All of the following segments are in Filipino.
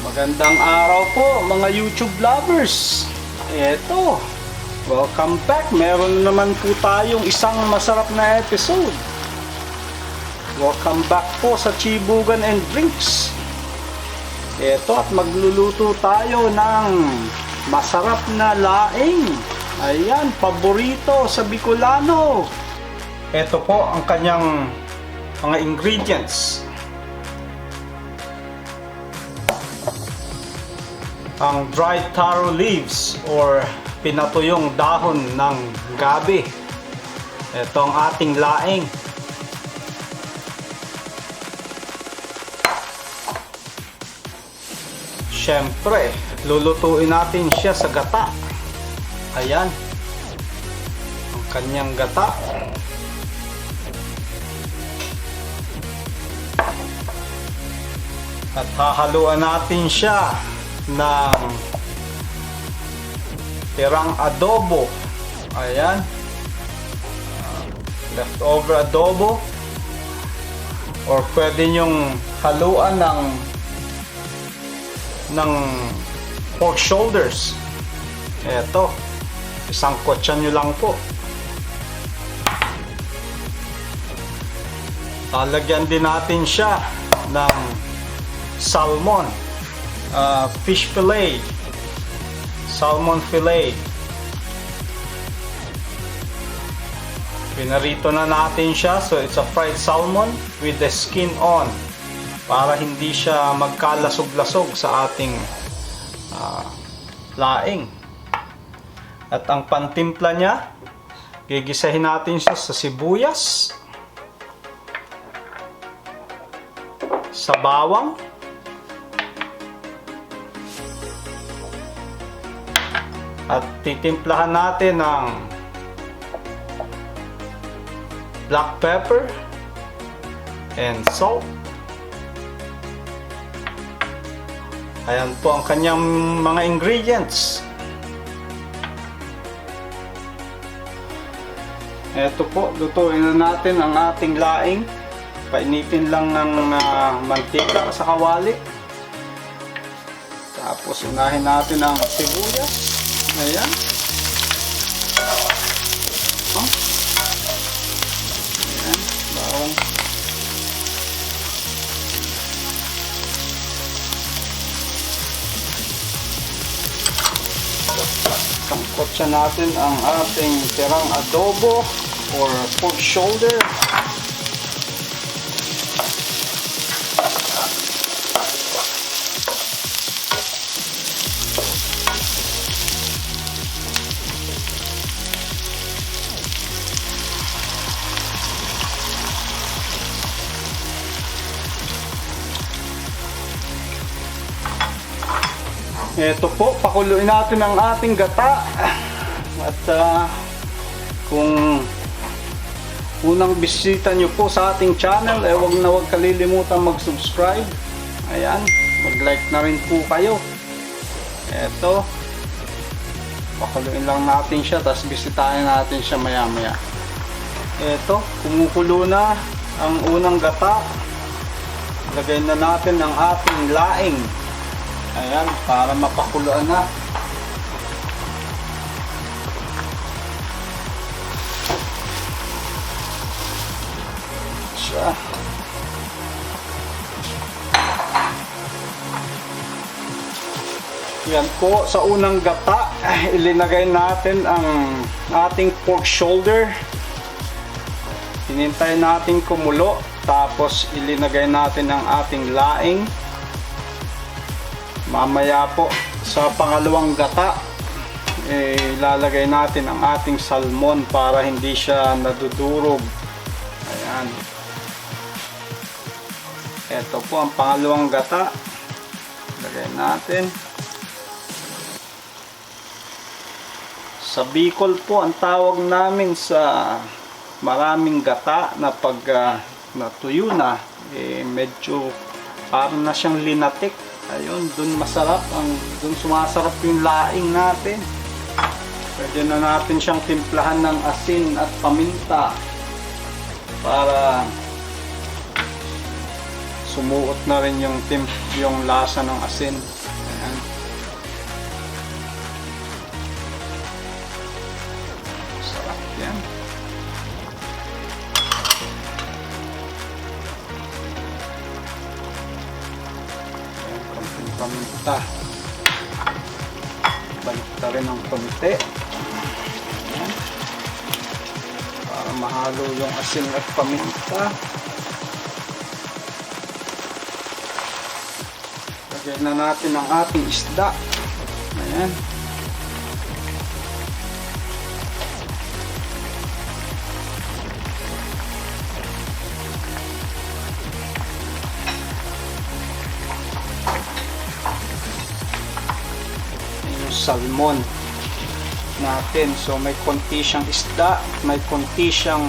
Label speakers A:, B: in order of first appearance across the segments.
A: Magandang araw po mga YouTube lovers. Eto, welcome back. Meron naman po tayong isang masarap na episode. Welcome back po sa Tsibugan and Drinks. Eto, at magluluto tayo ng masarap na laing. Ayan, paborito sa Bicolano. Eto po ang kanyang mga ingredients. Ang dried taro leaves or pinatuyong dahon ng gabi. Ito ang ating laing. Siyempre, lulutuin natin siya sa gata. Ayan. Ang kanyang gata. At hahaluan natin siya ng tirang adobo. Ayan, leftover adobo, or pwede nyong haluan ng pork shoulders. Eto, isang kotsa nyo lang po. Lalagyan din natin siya ng salmon, fish fillet, salmon fillet. Pinarito na natin siya, so it's a fried salmon with the skin on para hindi siya magkalasog-lasog sa ating laing. At ang pantimpla niya, gigisahin natin siya sa sibuyas, sa bawang, at titimplahan natin ng black pepper and salt. Ayan po ang kanyang mga ingredients. Ito po, lutuin na natin ang ating laing. Painitin lang ng mantika sa kawali. Tapos unahin natin ang sibuyas. Ayan. Ayan, bawang. Sangkot siya natin ang ating tirang adobo or pork shoulder. Ito po, pakuluin natin ang ating gata. At kung unang bisita nyo po sa ating channel, huwag kalilimutan mag-subscribe. Ayan, mag-like na rin po kayo. Ito, pakuluin lang natin siya, tapos bisitahin natin siya maya-maya. Ito, kumukulo na ang unang gata. Lagay na natin ang ating laing. Ayan, para mapakuluan na. Siya. Yan po, sa unang gata, ilinagay natin ang ating pork shoulder. Hinintay natin kumulo, tapos ilinagay natin ang ating laing. Mamaya po sa pangalawang gata, ilalagay natin ang ating salmon para hindi siya nadudurog. Ayan. Ito po ang pangalawang gata. Lagay natin. Sa Bicol po, ang tawag namin sa maraming gata na pag natuyo na, medyo parang na siyang linatik. Ayun, dun masarap, dun sumasarap yung laing natin. Pwede na natin siyang timplahan ng asin at paminta para sumuot na rin yung lasa ng asin. paminta. Balik na rin ng konti. Ayan. Para mahalo yung asin at paminta. Lagyan na natin ang ating isda. Ayan. Salmon natin. So may konti siyang isda, may konti siyang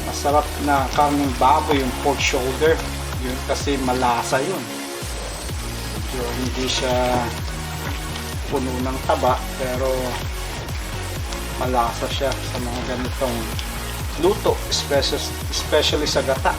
A: masarap na karning baboy, yung pork shoulder. Yun kasi malasa yun. So hindi siya puno ng taba pero malasa siya sa mga ganitong luto, especially sa gata.